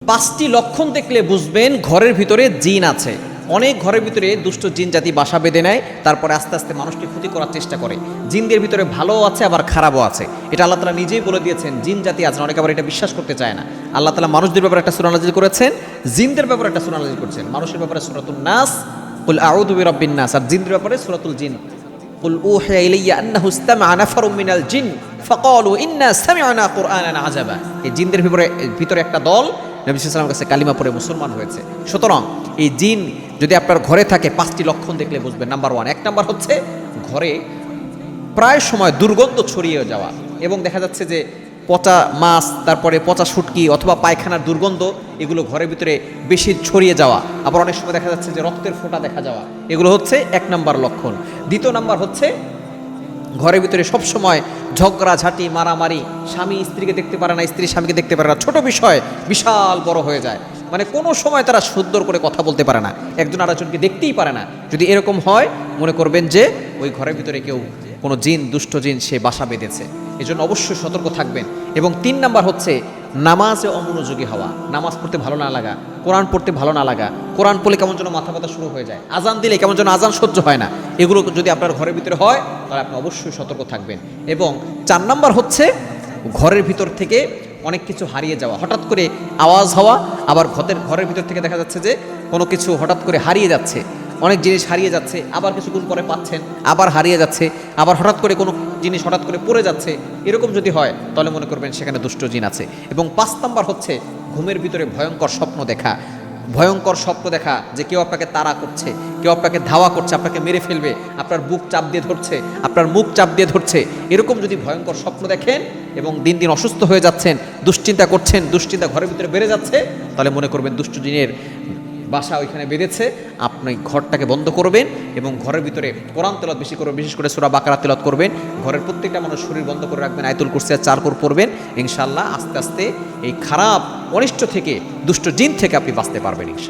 5টি লক্ষণ দেখলে বুঝবেন ঘরের ভিতরে জিন আছে। অনেক ঘরের ভিতরে দুষ্ট জিন জাতি বাসা বেঁধে নেয়, তারপরে আস্তে আস্তে মানুষকে ক্ষতি করার চেষ্টা করে। জিনদের ভিতরে ভালোও আছে আবার খারাপও আছে, এটা আল্লাহ তাআলা নিজেই বলে দিয়েছেন। জিন জাতি আছে, অনেকে আবার এটা বিশ্বাস করতে চায় না। আল্লাহ তাআলা মানুষদের ব্যাপারে একটা সূরা নাযিল করেছেন, জিনদের ব্যাপারে একটা সূরা নাযিল করেছেন। মানুষের ব্যাপারে সূরাতুন নাস, কুল আউযু বিরাব্বিন নাস, আর জিনদের ব্যাপারে সূরাতুল জিন, কুল উহিয়া ইলাইয়া আন্নাহু ইসতামা'a নাফারুম মিনাল জিন ফাকালু ইন্না সামি'না কুরআনান আজাবা। এই জিনদের ভিতরে একটা দল নবী সাল্লাল্লাহু আলাইহি ওয়াসাল্লামের কাছে কালিমা পড়ে মুসলমান হয়েছে। সুতরাং এই জিন যদি আপনার ঘরে থাকে 5টি লক্ষণ দেখলে বুঝবেন। নাম্বার 1, 1 নাম্বার হচ্ছে ঘরে প্রায় সময় দুর্গন্ধ ছড়িয়ে যাওয়া, এবং দেখা যাচ্ছে যে পচা মাছ, তারপরে পচা শুটকি অথবা পায়খানার দুর্গন্ধ, এগুলো ঘরের ভিতরে বেশি ছড়িয়ে যাওয়া। আবার অনেক সময় দেখা যাচ্ছে যে রক্তের ফোঁটা দেখা যাওয়া। এগুলো হচ্ছে 1 নাম্বার লক্ষণ। দ্বিতীয় নাম্বার হচ্ছে ঘরের ভিতরে সবসময় ঝগড়াঝাঁটি, মারামারি, স্বামী স্ত্রীকে দেখতে পারে না, স্ত্রী স্বামীকে দেখতে পারে না, ছোট বিষয় বিশাল বড় হয়ে যায়। মানে কোনো সময় তারা সুন্দর করে কথা বলতে পারে না, একজন আরেকজনকে দেখতেই পারে না। যদি এরকম হয় মনে করবেন যে ওই ঘরের ভিতরে কেউ, কোনো জিন, দুষ্ট জিন সে বাসা বেঁধেছে। এই জন্য অবশ্যই সতর্ক থাকবেন। এবং 3 নাম্বার হচ্ছে নামাজে অমনোযোগী হওয়া, নামাজ পড়তে ভালো না লাগা, কোরআন পড়তে ভালো না লাগা, কোরআন পড়লে কেমন যেন মাথা ব্যথা শুরু হয়ে যায়, আজান দিলে কেমন যেন আজান সহ্য হয় না। এগুলো যদি আপনার ঘরের ভিতরে হয় তাহলে আপনি অবশ্যই সতর্ক থাকবেন। এবং 4 নাম্বার হচ্ছে ঘরের ভিতর থেকে অনেক কিছু হারিয়ে যাওয়া, হঠাৎ করে আওয়াজ হওয়া, আবার ঘরের ভিতর থেকে দেখা যাচ্ছে যে কোনো কিছু হঠাৎ করে হারিয়ে যাচ্ছে, অনেক জিনিস হারিয়ে যাচ্ছে, আবার কিছুক্ষণ পরে পাচ্ছেন, আবার হারিয়ে যাচ্ছে, আবার হঠাৎ করে কোনো জিনিস হঠাৎ করে পড়ে যাচ্ছে। এরকম যদি হয় তাহলে মনে করবেন সেখানে দুষ্ট জিন আছে। এবং 5 নাম্বার হচ্ছে ঘুমের ভিতরে ভয়ঙ্কর স্বপ্ন দেখা, ভয়ঙ্কর স্বপ্ন দেখা যে কেউ আপনাকে তাড়া করছে, কেউ আপনাকে ধাওয়া করছে, আপনাকে মেরে ফেলবে, আপনার বুক চাপ দিয়ে ধরছে, আপনার মুখ চাপ দিয়ে ধরছে। এরকম যদি ভয়ঙ্কর স্বপ্ন দেখেন এবং দিন দিন অসুস্থ হয়ে যাচ্ছেন, দুশ্চিন্তা করছেন, দুশ্চিন্তা ঘরের ভিতরে বেড়ে যাচ্ছে, তাহলে মনে করবেন দুষ্ট জিনের বাসা ওইখানে বেঁধেছে। আপনি ঘরটাকে বন্ধ করবেন এবং ঘরের ভিতরে কোরআন তেলাওয়াত বেশি করবেন, বিশেষ করে সূরা বাকারা তেলাওয়াত করবেন। ঘরের প্রত্যেকটা মানুষ শরীর বন্ধ করে রাখবেন, আয়াতুল কুরসি আর 4 কোর পড়বেন। ইনশাআল্লাহ আস্তে আস্তে এই খারাপ অনিষ্ট থেকে, দুষ্ট জিন থেকে আপনি বাঁচতে পারবেন ইনশাআল্লাহ।